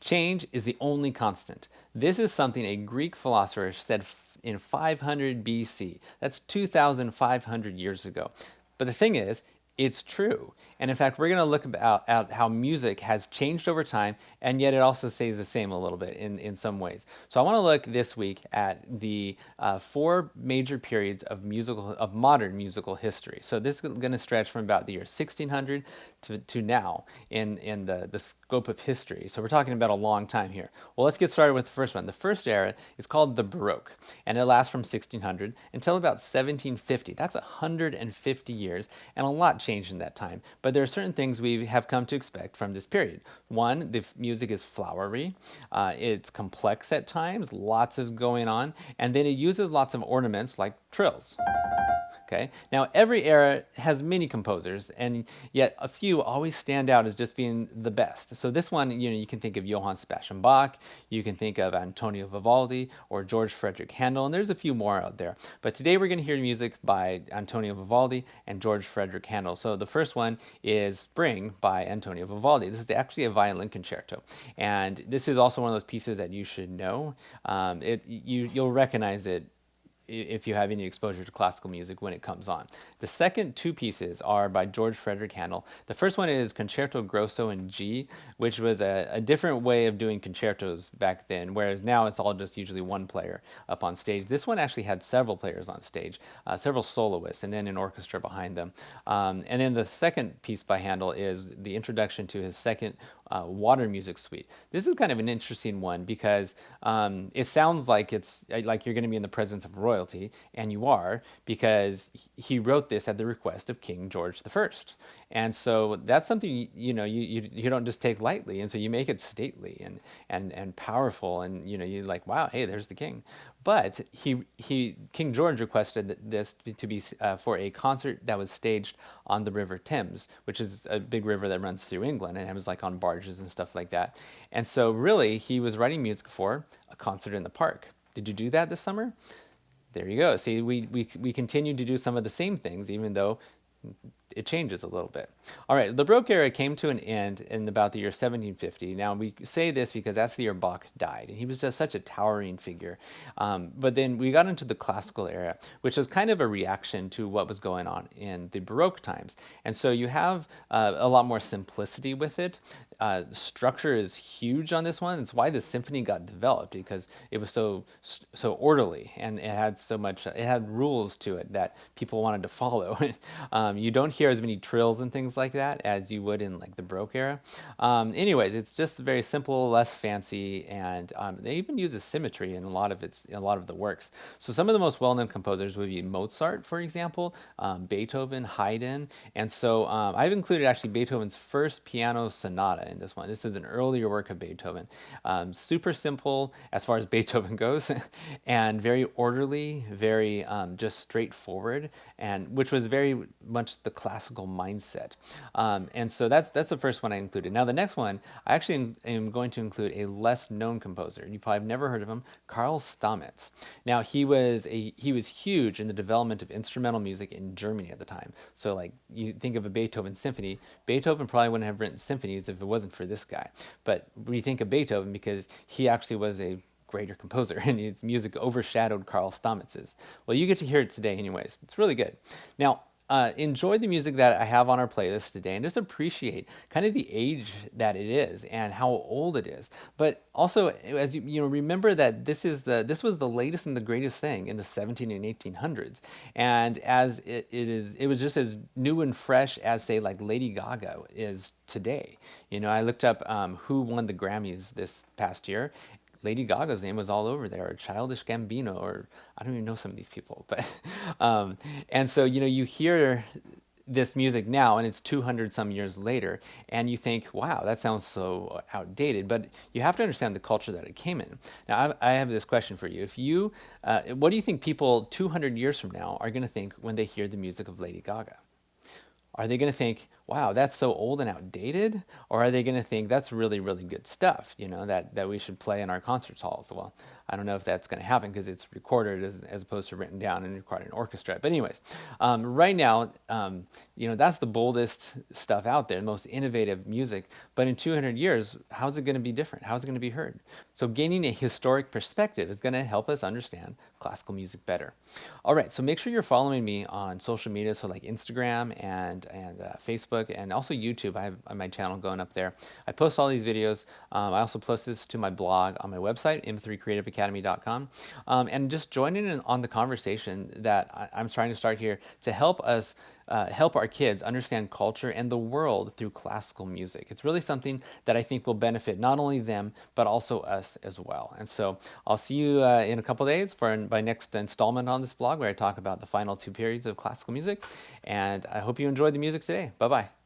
Change is the only constant. This is something a Greek philosopher said in 500 BC. That's 2,500 years ago. But the thing is, it's true. And in fact, we're going to look at how music has changed over time, and yet it also stays the same a little bit in some ways. So I want to look this week at the four major periods of modern musical history. So this is going to stretch from about the year 1600 to now in the scope of history. So we're talking about a long time here. Well, let's get started with the first one. The first era is called the Baroque, and it lasts from 1600 until about 1750. That's 150 years, and a lot changed in that time. But there are certain things we have come to expect from this period. One, the music is flowery. It's complex at times, lots of going on, and then it uses lots of ornaments like trills. Okay. Now, every era has many composers, and yet a few always stand out as just being the best. So this one, you can think of Johann Sebastian Bach, you can think of Antonio Vivaldi or George Frederick Handel, and there's a few more out there. But today we're going to hear music by Antonio Vivaldi and George Frederick Handel. So the first one is Spring by Antonio Vivaldi. This is actually a violin concerto, and this is also one of those pieces that you should know. You'll recognize it if you have any exposure to classical music when it comes on. The second two pieces are by George Frederick Handel. The first one is Concerto Grosso in G, which was a different way of doing concertos back then, whereas now it's all just usually one player up on stage. This one actually had several players on stage, several soloists, and then an orchestra behind them. And then the second piece by Handel is the introduction to his second water music suite. This is kind of an interesting one because it sounds like it's like you're going to be in the presence of royalty, and you are, because he wrote this at the request of King George I. And so that's something you don't just take lightly, and so you make it stately and powerful, and you're like, wow, hey, there's the king. But King George requested this to be for a concert that was staged on the River Thames, which is a big river that runs through England, and it was like on barges and stuff like that. And so really, he was writing music for a concert in the park. Did you do that this summer? There you go. See, we continue to do some of the same things, even though it changes a little bit. All right, the Baroque era came to an end in about the year 1750. Now, we say this because that's the year Bach died, and he was just such a towering figure. But then we got into the classical era, which was kind of a reaction to what was going on in the Baroque times. And so you have a lot more simplicity with it. Structure is huge on this one. It's why the symphony got developed, because it was so orderly, and it had so much. It had rules to it that people wanted to follow. You don't hear as many trills and things like that as you would in like the Baroque era. Anyways, it's just very simple, less fancy, and they even use symmetry in a lot of the works. So some of the most well-known composers would be Mozart, for example, Beethoven, Haydn, and so I've included actually Beethoven's first piano sonata in this one. This is an earlier work of Beethoven. Super simple as far as Beethoven goes, and very orderly, very just straightforward, and which was very much the classical mindset. And so that's the first one I included. Now the next one, I actually am going to include a less known composer. You probably have never heard of him, Karl Stamitz. Now he was huge in the development of instrumental music in Germany at the time. So like you think of a Beethoven symphony, Beethoven probably wouldn't have written symphonies if it wasn't for this guy. But we think of Beethoven because he actually was a greater composer, and his music overshadowed Karl Stamitz's. Well, you get to hear it today anyways. It's really good. Now, enjoy the music that I have on our playlist today, and just appreciate kind of the age that it is and how old it is. But also, as you remember that this was the latest and the greatest thing in the 17 and 1800s, and as it was just as new and fresh as, say, like Lady Gaga is today. I looked up who won the Grammys this past year. Lady Gaga's name was all over there, or Childish Gambino, or I don't even know some of these people. But and so you hear this music now, and it's 200 some years later, and you think, wow, that sounds so outdated. But you have to understand the culture that it came in. Now, I have this question for you. What do you think people 200 years from now are going to think when they hear the music of Lady Gaga? Are they going to think, wow, that's so old and outdated? Or are they going to think that's really, really good stuff, that we should play in our concert halls? Well, I don't know if that's going to happen because it's recorded as opposed to written down and recorded in orchestra. But anyways, right now, that's the boldest stuff out there, most innovative music. But in 200 years, how's it going to be different? How's it going to be heard? So gaining a historic perspective is going to help us understand classical music better. All right, so make sure you're following me on social media, so like Instagram and Facebook, and also YouTube. I have my channel going up there. I post all these videos. I also post this to my blog on my website, m3creativeacademy.com, and just join in on the conversation that I'm trying to start here to help us help our kids understand culture and the world through classical music. It's really something that I think will benefit not only them, but also us as well. And so I'll see you in a couple days for my next installment on this blog where I talk about the final 2 periods of classical music. And I hope you enjoyed the music today. Bye-bye.